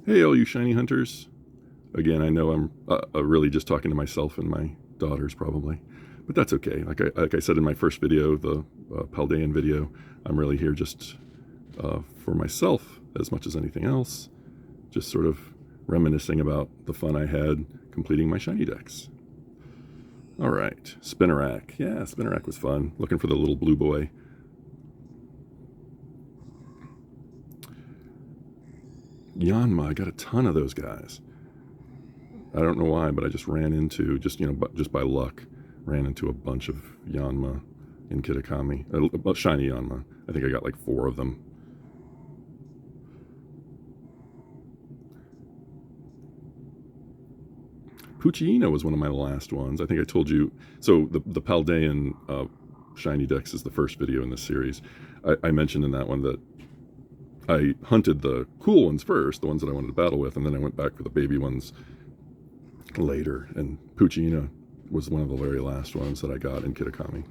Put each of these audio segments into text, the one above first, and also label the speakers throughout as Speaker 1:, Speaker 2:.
Speaker 1: Hey, all you shiny hunters. Again, I know I'm really just talking to myself and my daughters probably, but that's okay. Like I said in my first video, the Paldean video, I'm really here just for myself as much as anything else, just sort of reminiscing about the fun I had completing my shiny decks. All right, Spinnerack. Yeah, Spinnerack was fun. Looking for the little blue boy. Yanma, I got a ton of those guys. I don't know why, but I just ran into, just by luck, ran into a bunch of Yanma in Kitakami. Shiny Yanma. I think I got like 4 of them. Puccino was one of my last ones. I think I told you. So the Paldean shiny decks is the first video in this series. I mentioned in that one that I hunted the cool ones first, the ones that I wanted to battle with, and then I went back for the baby ones later. And Puccino was one of the very last ones that I got in Kitakami.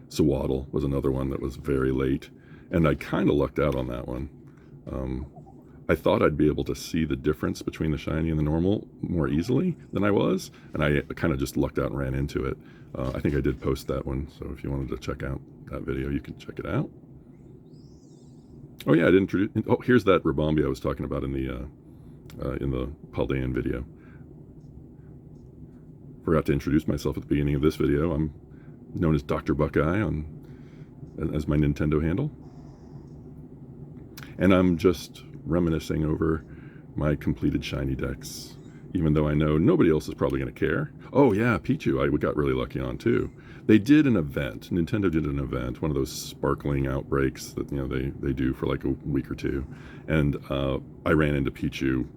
Speaker 1: Sawaddle was another one that was very late, and I kind of lucked out on that one. I thought I'd be able to see the difference between the shiny and the normal more easily than I was, and I kind of just lucked out and ran into it. I think I did post that one, so if you wanted to check out that video, you can check it out. Oh yeah, I didn't introduce. Oh, here's that Rabombi I was talking about in the Paldean video. Forgot to introduce myself at the beginning of this video. I'm known as Dr. Buckeye as my Nintendo handle. And I'm just reminiscing over my completed shiny decks, even though I know nobody else is probably going to care. Oh yeah, Pichu, I got really lucky on too. They did an event. Nintendo did an event, one of those sparkling outbreaks that they do for like a week or two, and I ran into Pichu.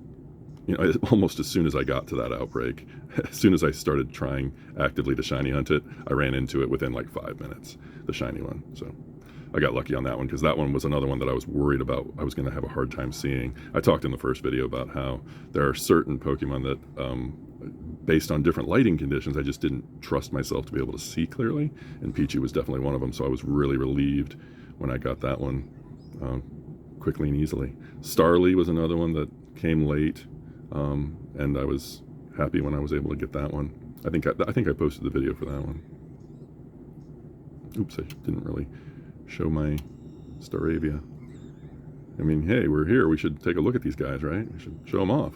Speaker 1: Almost as soon as I got to that outbreak, as soon as I started trying actively to shiny hunt it, I ran into it within like 5 minutes, the shiny one. So I got lucky on that one because that one was another one that I was worried about I was going to have a hard time seeing. I talked in the first video about how there are certain Pokemon that, based on different lighting conditions, I just didn't trust myself to be able to see clearly, and Pichu was definitely one of them, so I was really relieved when I got that one quickly and easily. Starly was another one that came late. And I was happy when I was able to get that one. I think I posted the video for that one. Oops, I didn't really show my Staravia. I mean, hey, we're here. We should take a look at these guys, right? We should show them off.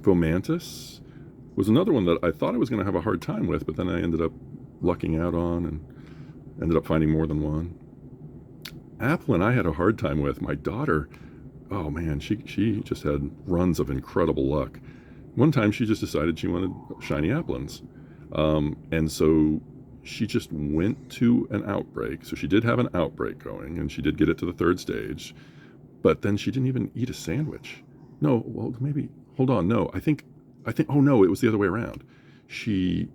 Speaker 1: Fomantis was another one that I thought I was going to have a hard time with, but then I ended up lucking out on and ended up finding more than one. Applin I had a hard time with. My daughter, oh man, she just had runs of incredible luck. One time she just decided she wanted shiny Applins. And so she just went to an outbreak. So she did have an outbreak going, and she did get it to the 3rd stage, but then she didn't even eat a sandwich. No, well, maybe, hold on, no, I think, oh no, it was the other way around. She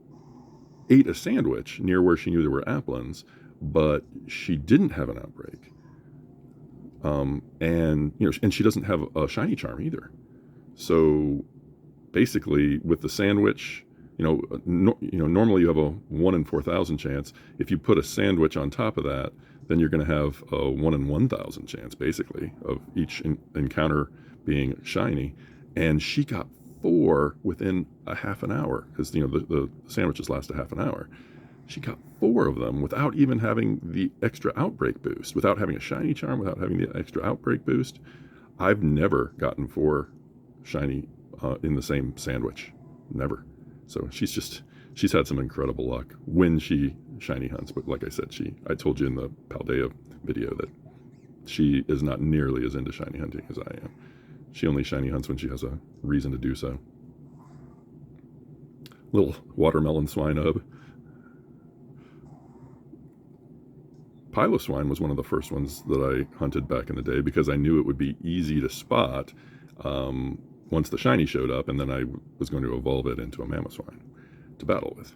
Speaker 1: ate a sandwich near where she knew there were Applins, but she didn't have an outbreak. And she doesn't have a shiny charm either. So basically, with the sandwich, normally you have a 1 in 4,000 chance. If you put a sandwich on top of that, then you're going to have a 1 in 1,000 chance, basically, of each encounter being shiny. And she got 4 within a half an hour because the sandwiches last a half an hour. She got 4 of them without even having the extra outbreak boost, without having a shiny charm, without having the extra outbreak boost. I've never gotten 4 shiny in the same sandwich. Never. So she's had some incredible luck when she shiny hunts. But like I said, I told you in the Paldea video that she is not nearly as into shiny hunting as I am. She only shiny hunts when she has a reason to do so. Little watermelon swinub. Piloswine was one of the first ones that I hunted back in the day because I knew it would be easy to spot once the shiny showed up, and then I was going to evolve it into a Mamoswine to battle with.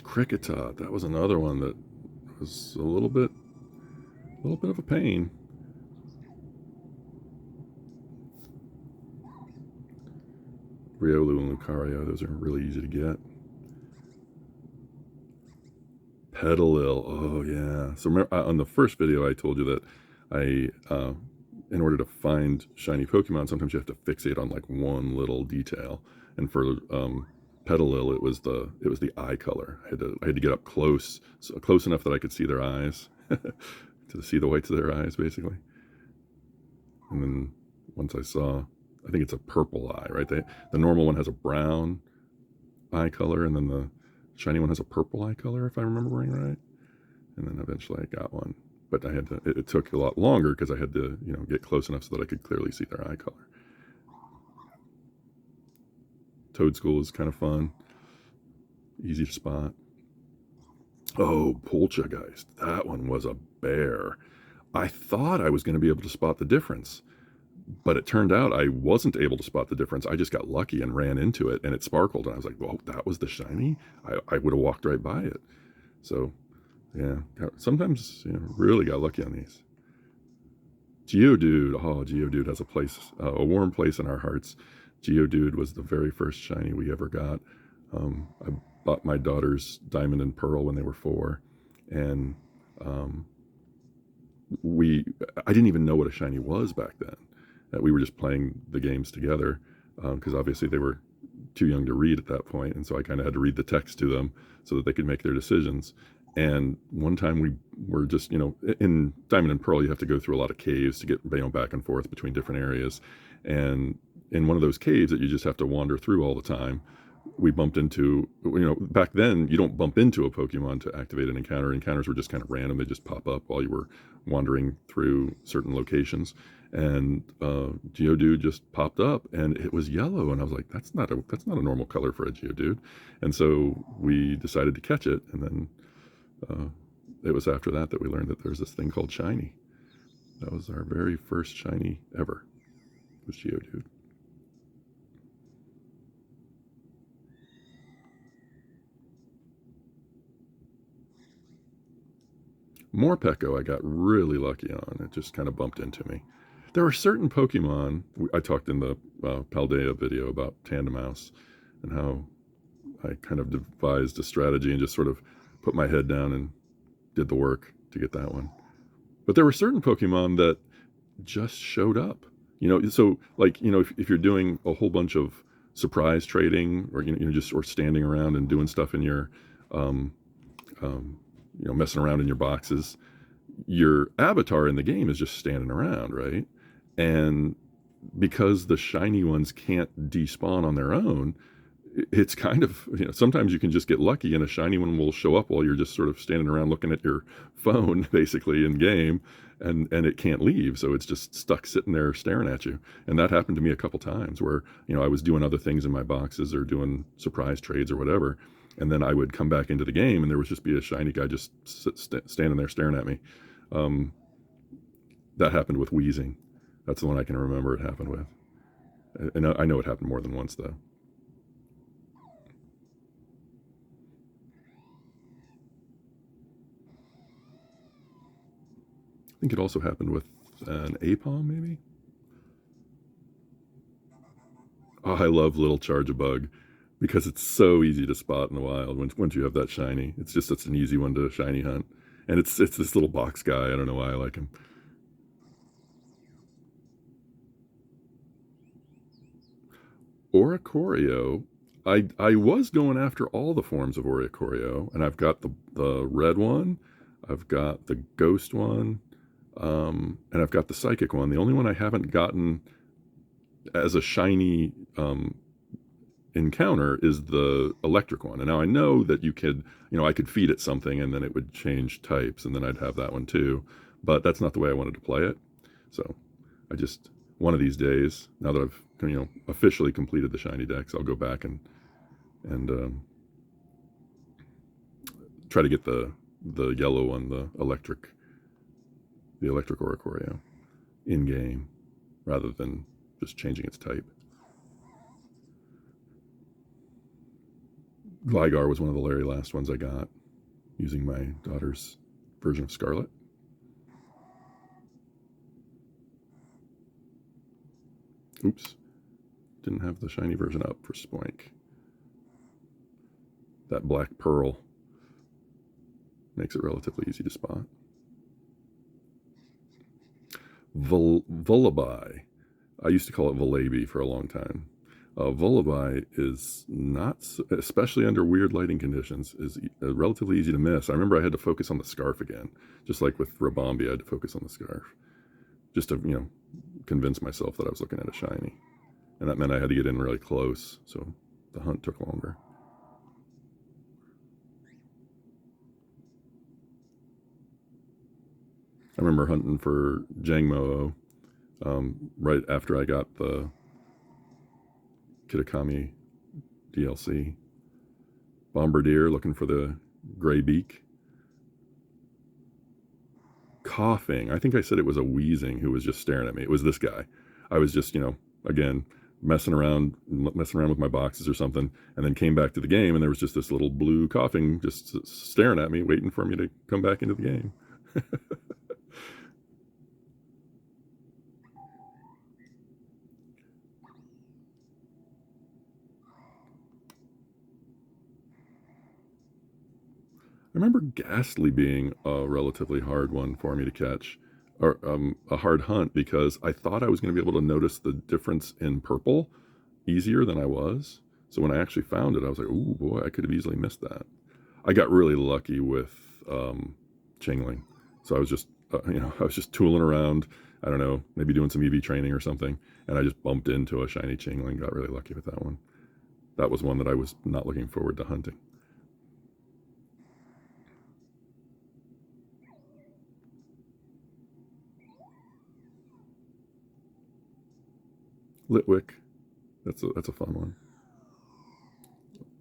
Speaker 1: Kricketot, that was another one that was a little bit of a pain. Riolu and Lucario, those are really easy to get. Petalil, oh yeah. So remember, on the first video I told you that in order to find shiny Pokemon, sometimes you have to fixate on like one little detail. And for Petalil, it was the eye color. I had to get up close, so close enough that I could see their eyes, to see the whites of their eyes, basically. And then once I saw, I think it's a purple eye, right? The normal one has a brown eye color, and then the shiny one has a purple eye color, if I remember right. And then eventually I got one, but I had to. It took a lot longer because I had to, get close enough so that I could clearly see their eye color. Toadstool is kind of fun, easy to spot. Oh, Poltergeist, that one was a bear. I thought I was going to be able to spot the difference, but it turned out I wasn't able to spot the difference. I just got lucky and ran into it, and it sparkled, and I was like, "Well, that was the shiny." I would have walked right by it. So, yeah, sometimes really got lucky on these. Geodude, oh, Geodude has a warm place in our hearts. Geodude was the very first shiny we ever got. I bought my daughters Diamond and Pearl when they were 4, and I didn't even know what a shiny was back then. We were just playing the games together because obviously they were too young to read at that point, and so I kind of had to read the text to them so that they could make their decisions. And one time we were just, in Diamond and Pearl, you have to go through a lot of caves to get back and forth between different areas. And in one of those caves that you just have to wander through all the time, we bumped into, back then you don't bump into a Pokemon to activate an encounter. Encounters were just kind of random. They just pop up while you were wandering through certain locations. And Geodude just popped up, and it was yellow. And I was like, that's not a normal color for a Geodude. And so we decided to catch it. And then it was after that we learned that there's this thing called shiny. That was our very first shiny ever, was Geodude. Morpeko I got really lucky on. It just kind of bumped into me. There are certain Pokemon, I talked in the Paldea video about Tandemaus and how I kind of devised a strategy and just sort of put my head down and did the work to get that one. But there were certain Pokemon that just showed up. So like, if you're doing a whole bunch of surprise trading, or just or standing around and doing stuff in your messing around in your boxes, your avatar in the game is just standing around, right? And because the shiny ones can't despawn on their own, it's kind of, sometimes you can just get lucky and a shiny one will show up while you're just sort of standing around looking at your phone, basically, in game, and it can't leave. So it's just stuck sitting there staring at you. And that happened to me a couple times where, I was doing other things in my boxes or doing surprise trades or whatever. And then I would come back into the game and there would just be a shiny guy just standing there staring at me. That happened with Wheezing. That's the one I can remember it happened with. And I know it happened more than once, though. I think it also happened with an Apom, maybe? Oh, I love Little Charge-a-Bug because it's so easy to spot in the wild once you have that shiny. It's just such an easy one to shiny hunt. And it's this little box guy. I don't know why I like him. Oricorio, I was going after all the forms of Oricorio, and I've got the red one, I've got the ghost one, and I've got the psychic one. The only one I haven't gotten as a shiny encounter is the electric one. And now I know that you could, I could feed it something and then it would change types, and then I'd have that one too. But that's not the way I wanted to play it. So I just, one of these days, now that I've officially completed the shiny decks, I'll go back and try to get the yellow one, the electric Oricorio in game rather than just changing its type. Gligar was one of the very last ones I got, using my daughter's version of Scarlet. Oops, didn't have the shiny version up for Spoink. That black pearl makes it relatively easy to spot. Vullaby. I used to call it Vullaby for a long time. Vullaby is not, especially under weird lighting conditions, is relatively easy to miss. I remember I had to focus on the scarf again, just like with Rabombi, I had to focus on the scarf, just to, convince myself that I was looking at a shiny. And that meant I had to get in really close, so the hunt took longer. I remember hunting for Jangmo right after I got the Kitakami DLC. Bombardier, looking for the gray beak. Coughing. I think I said it was a wheezing who was just staring at me. It was this guy. I was just, again, messing around with my boxes or something, and then came back to the game, and there was just this little blue coughing just staring at me, waiting for me to come back into the game. I remember Ghastly being a relatively hard one for me to catch, or a hard hunt, because I thought I was going to be able to notice the difference in purple easier than I was. So when I actually found it, I was like, "Ooh, boy, I could have easily missed that." I got really lucky with Chingling, so I was just, I was just tooling around. I don't know, maybe doing some EV training or something, and I just bumped into a shiny Chingling. Got really lucky with that one. That was one that I was not looking forward to hunting. Litwick, that's a fun one.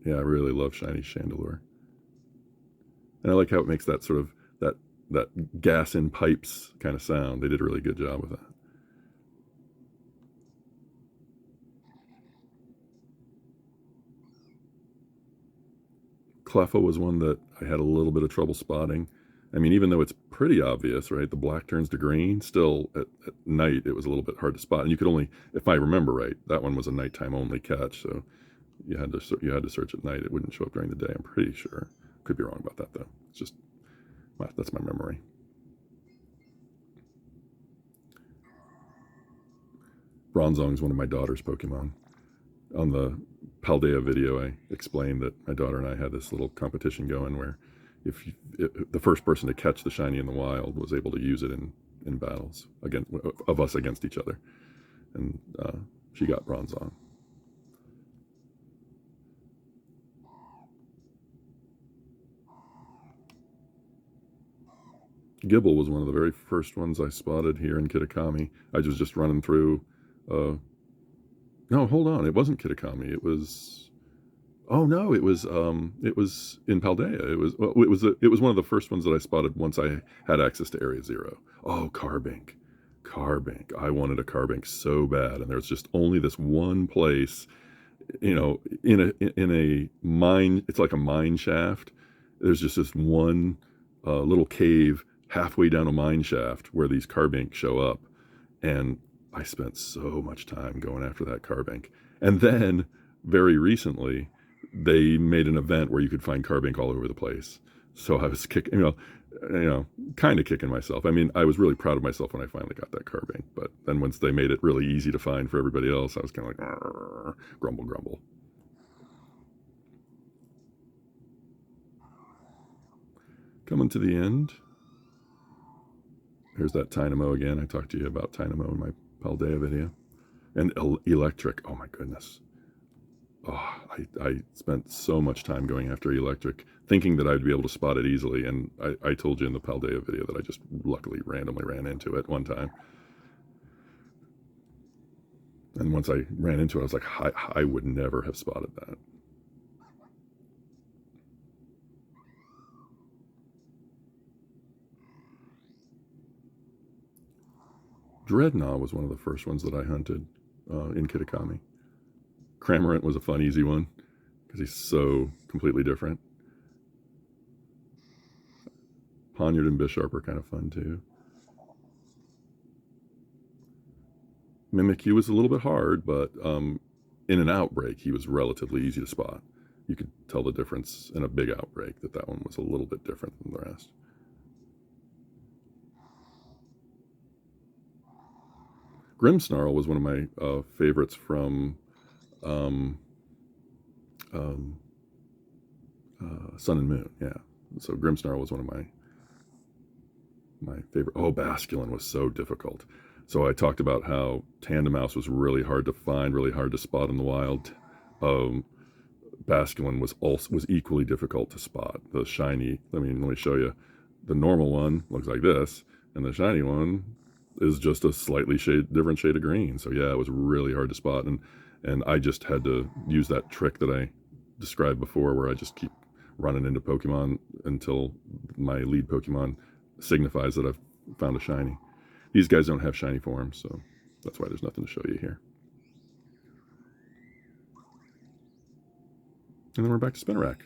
Speaker 1: Yeah, I really love shiny Chandelure, and I like how it makes that sort of that gas in pipes kind of sound. They did a really good job with that. Cleffa was one that I had a little bit of trouble spotting. I mean, even though it's pretty obvious, right? The black turns to green. Still, at night, it was a little bit hard to spot. And you could only, if I remember right, that one was a nighttime only catch. So you had to search at night. It wouldn't show up during the day. I'm pretty sure. Could be wrong about that though. It's just that's my memory. Bronzong is one of my daughter's Pokemon. On the Paldea video, I explained that my daughter and I had this little competition going where if the first person to catch the shiny in the wild was able to use it in battles of us against each other, and she got Bronzong. Gibble was one of the very first ones I spotted here in Kitakami. I was just running through. No, hold on, it wasn't Kitakami. It was. Oh no, it was in Paldea. It was one of the first ones that I spotted once I had access to Area 0. Oh, Carbink. I wanted a Carbink so bad, and there's just only this one place, in a mine. It's like a mine shaft. There's just this one little cave halfway down a mine shaft where these Carbink show up, and I spent so much time going after that Carbink. And then very recently, they made an event where you could find Carbink all over the place. So I was kind of kicking myself. I mean, I was really proud of myself when I finally got that Carbink. But then once they made it really easy to find for everybody else, I was kind of like, grumble, grumble. Coming to the end. Here's that Tynamo again. I talked to you about Tynamo in my Paldea video. And Electric. Oh my goodness. Oh, I spent so much time going after Electric, thinking that I'd be able to spot it easily, and I told you in the Paldea video that I just luckily randomly ran into it one time. And once I ran into it, I was like, I would never have spotted that. Dreadnought was one of the first ones that I hunted in Kitakami. Cramorant was a fun, easy one, because he's so completely different. Poniard and Bisharp are kind of fun too. Mimikyu was a little bit hard, but in an outbreak, he was relatively easy to spot. You could tell the difference in a big outbreak that one was a little bit different than the rest. Grimmsnarl was one of my favorites from Sun and Moon. Yeah, so Grimmsnarl was one of my favorite. Oh, Basculin was so difficult. So I talked about how Tandemaus was really hard to find, really hard to spot in the wild. Basculin was equally difficult to spot. The shiny, let me show you. The normal one looks like this, and the shiny one is just a slightly different shade of green. So yeah, it was really hard to spot, and I just had to use that trick that I described before, where I just keep running into Pokemon until my lead Pokemon signifies that I've found a shiny. These guys don't have shiny forms, so that's why there's nothing to show you here. And then we're back to Spinarak.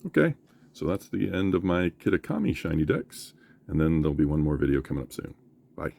Speaker 1: Okay, so that's the end of my Kitakami shiny decks, and then there'll be one more video coming up soon. Bye.